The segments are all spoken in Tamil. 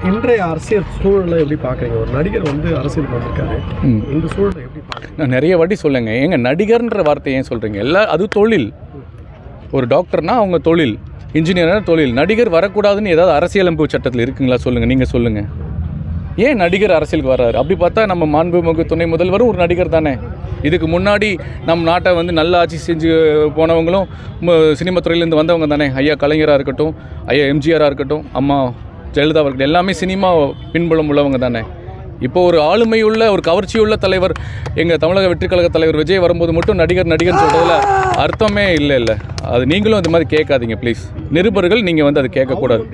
இன்றைய அரசியல் சூழலை எப்படி பார்க்குறீங்க? ஒரு நடிகர் வந்து அரசியலுக்கு வந்திருக்காரு, இந்த சூழலை எப்படி பார்க்குறீங்க? நான் நிறைய வாட்டி சொல்லுங்க, ஏங்க நடிகர்ன்ற வார்த்தை ஏன் சொல்கிறீங்க? அது தொழில். ஒரு டாக்டர்னா அவங்க தொழில், இன்ஜினியர்னா தொழில். நடிகர் வரக்கூடாதுன்னு ஏதாவது அரசியலமைப்பு சட்டத்தில் இருக்குங்களா? சொல்லுங்கள், நீங்கள் சொல்லுங்கள். ஏன் நடிகர் அரசியலுக்கு வர்றாரு? அப்படி பார்த்தா நம்ம மாண்புமிகு துணை முதல்வரும் ஒரு நடிகர் தானே. இதுக்கு முன்னாடி நம் நாட்டை வந்து நல்ல ஆட்சி செஞ்சு போனவங்களும் சினிமா துறையிலேருந்து வந்தவங்க தானே. ஐயா கலைஞராக இருக்கட்டும், ஐயா எம்ஜிஆராக இருக்கட்டும், அம்மா ஜெயலலிதா அவர்கள் எல்லாமே சினிமா பின்புலம் உள்ளவங்க தானே. இப்போ ஒரு ஆளுமையுள்ள ஒரு கவர்ச்சியுள்ள தலைவர் எங்கள் தமிழக வெற்றிக் கழக தலைவர் விஜய் வரும்போது மட்டும் நடிகர்னு சொல்கிறதுல அர்த்தமே இல்லை. அது நீங்களும் இந்த மாதிரி கேட்காதீங்க ப்ளீஸ். நிருபர்கள் நீங்கள் வந்து அது கேட்கக்கூடாது.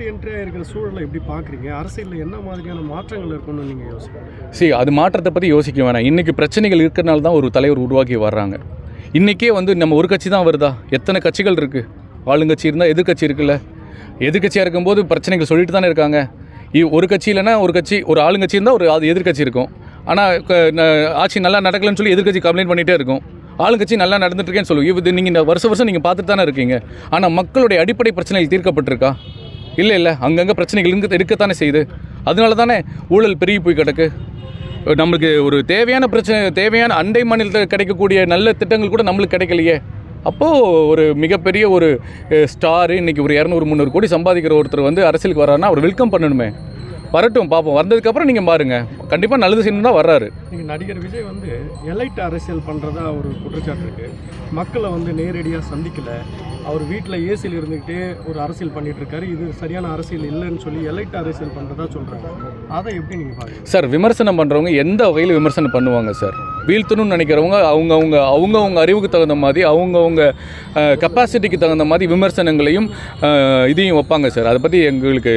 இருக்கிற சூழலை எப்படி பார்க்குறீங்க? அரசியலில் என்ன மாதிரியான மாற்றங்கள் இருக்குன்னு நீங்கள் யோசிக்கிறீங்க? அது மாற்றத்தை பற்றி யோசிக்க வேணாம். இன்றைக்கி பிரச்சனைகள் இருக்கிறனால தான் ஒரு தலைவர் உருவாக்கி வர்றாங்க. இன்றைக்கே வந்து நம்ம ஒரு கட்சி தான் வருதா? எத்தனை கட்சிகள் இருக்குது? ஆளுங்கட்சி இருந்தால் எதிர்கட்சி இருக்குல்ல. எதிர்கட்சியாக இருக்கும்போது பிரச்சனைகள் சொல்லிட்டு தானே இருக்காங்க. ஒரு கட்சி இல்லைன்னா ஒரு கட்சி, ஒரு ஆளுங்கட்சி இருந்தால் அது எதிர்கட்சி இருக்கும். ஆனால் ஆட்சி நல்லா நடக்கலன்னு சொல்லி எதிர்கட்சி கம்ப்ளைண்ட் பண்ணிகிட்டே இருக்கும். ஆளுங்கட்சி நல்லா நடந்துட்டுருக்கேன்னு சொல்லுவோம். இது நீங்கள் வருஷம் நீங்கள் பார்த்துட்டு தானே இருக்கீங்க. ஆனால் மக்களுடைய அடிப்படை பிரச்சனைகள் தீர்க்கப்பட்டிருக்கா? இல்லை. அங்கங்கே பிரச்சனைகள் இருக்கத்தானே செய்யுது. அதனால தானே ஊழல் பெருகி போய் கிடக்கு. நம்மளுக்கு ஒரு தேவையான அண்டை மாநிலத்தில் கிடைக்கக்கூடிய நல்ல திட்டங்கள் கூட நம்மளுக்கு கிடைக்கலையே. அப்போது ஒரு மிகப்பெரிய ஒரு ஸ்டாரு இன்றைக்கி ஒரு 200-300 கோடி சம்பாதிக்கிற ஒருத்தர் வந்து அரசியலுக்கு வர்றாருன்னா அவர் வெல்கம் பண்ணணுமே. வரட்டும், பார்ப்போம். வந்ததுக்கப்புறம் நீங்கள் பாருங்கள், கண்டிப்பாக நல்லது செய்யணும் தான் வர்றாரு. நீங்கள் நடிகர் விஜய் வந்து எலைட் அரசியல் பண்ணுறதா ஒரு குற்றச்சாட்டு இருக்குது. மக்களை வந்து நேரடியாக சந்திக்கலை, அவர் வீட்டில் ஏசியில் இருந்துக்கிட்டே ஒரு அரசியல் பண்ணிகிட்டு இருக்காரு. இது சரியான அரசியல் இல்லைன்னு சொல்லி எலைட் அரசியல் பண்ணுறதா சொல்கிறாங்க. அதை எப்படி நீங்கள் பார்க்குறீங்க? சார், விமர்சனம் பண்ணுறவங்க எந்த வகையில் விமர்சனம் பண்ணுவாங்க சார்? வீழ்த்தணும்னு நினைக்கிறவங்க அவங்கவுங்க அறிவுக்கு தகுந்த மாதிரி, அவங்கவுங்க கெப்பாசிட்டிக்கு தகுந்த மாதிரி விமர்சனங்களையும் இதையும் வைப்பாங்க சார். அதை பற்றி எங்களுக்கு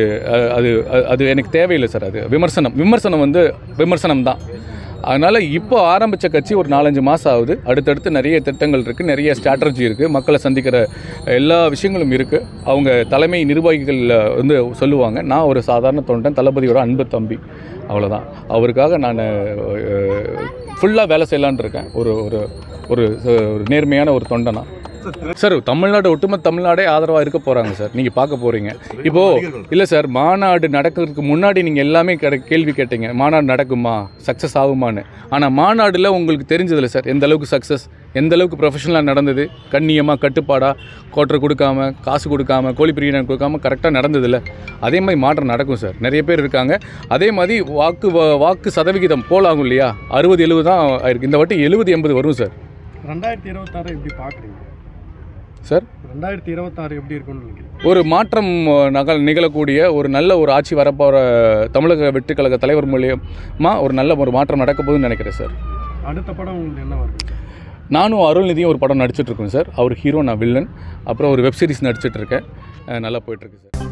அது எனக்கு தேவையில்லை சார். அது விமர்சனம் வந்து விமர்சனம் தான். அதனால் இப்போ ஆரம்பித்த கட்சி ஒரு 4-5 மாதம் ஆகுது. அடுத்தடுத்து நிறைய திட்டங்கள் இருக்குது, நிறைய ஸ்ட்ராட்டஜி இருக்குது, மக்களை சந்திக்கிற எல்லா விஷயங்களும் இருக்குது. அவங்க தலைமை நிர்வாகிகள் வந்து சொல்லுவாங்க, நான் ஒரு சாதாரண தொண்டன், தளபதியோட அன்பு தம்பி, அவ்வளோதான். அவருக்காக நான் ஃபுல்லாக வேலை செய்யலான் இருக்கேன். ஒரு நேர்மையான ஒரு தொண்டனா சார். தமிழ்நாடு, ஒட்டுமொத்த தமிழ்நாடே ஆதரவாக இருக்க போகிறாங்க சார். நீங்கள் பார்க்க போகிறீங்க. இப்போது இல்லை சார், மாநாடு நடக்கிறதுக்கு முன்னாடி நீங்கள் எல்லாமே கேள்வி கேட்டீங்க, மாநாடு நடக்குமா, சக்ஸஸ் ஆகுமான்னு. ஆனால் மாநாடில் உங்களுக்கு தெரிஞ்சதில்லை சார் எந்த அளவுக்கு சக்ஸஸ், எந்த அளவுக்கு ப்ரொஃபஷனலாக நடந்தது, கண்ணியமாக கட்டுப்பாடாக கோட்டர் கொடுக்காம, காசு கொடுக்காம, கோழி பிரியாணி கொடுக்காம கரெக்டாக நடந்ததில்லை. அதே மாதிரி மாற்றம் நடக்கும் சார். நிறைய பேர் இருக்காங்க. அதே மாதிரி வாக்கு சதவிகிதம் போல் ஆகும் இல்லையா, 60-70 தான் ஆயிருக்கு. இந்த வாட்டி 70-80 வரும் சார். 2026 எப்படி பார்க்குறீங்க சார்? 2026 எப்படி இருக்கும்னு நினைக்கிறீங்க? ஒரு மாற்றம் நிகழக்கூடிய ஒரு நல்ல ஒரு ஆட்சி வரப்போகிற தமிழக வெற்றிக் கழக தலைவர் மூலியமாக ஒரு நல்ல ஒரு மாற்றம் நடக்க போகுதுன்னு நினைக்கிறேன் சார். அடுத்த படம் உங்களுக்கு என்ன வருது? நானும் அருள்நிதியும் ஒரு படம் நடிச்சிட்ருக்கேன் சார். அவர் ஹீரோ, நான் வில்லன். அப்புறம் ஒரு வெப்சீரிஸ் நடிச்சிட்ருக்கேன். நல்லா போயிட்டுருக்கு சார்.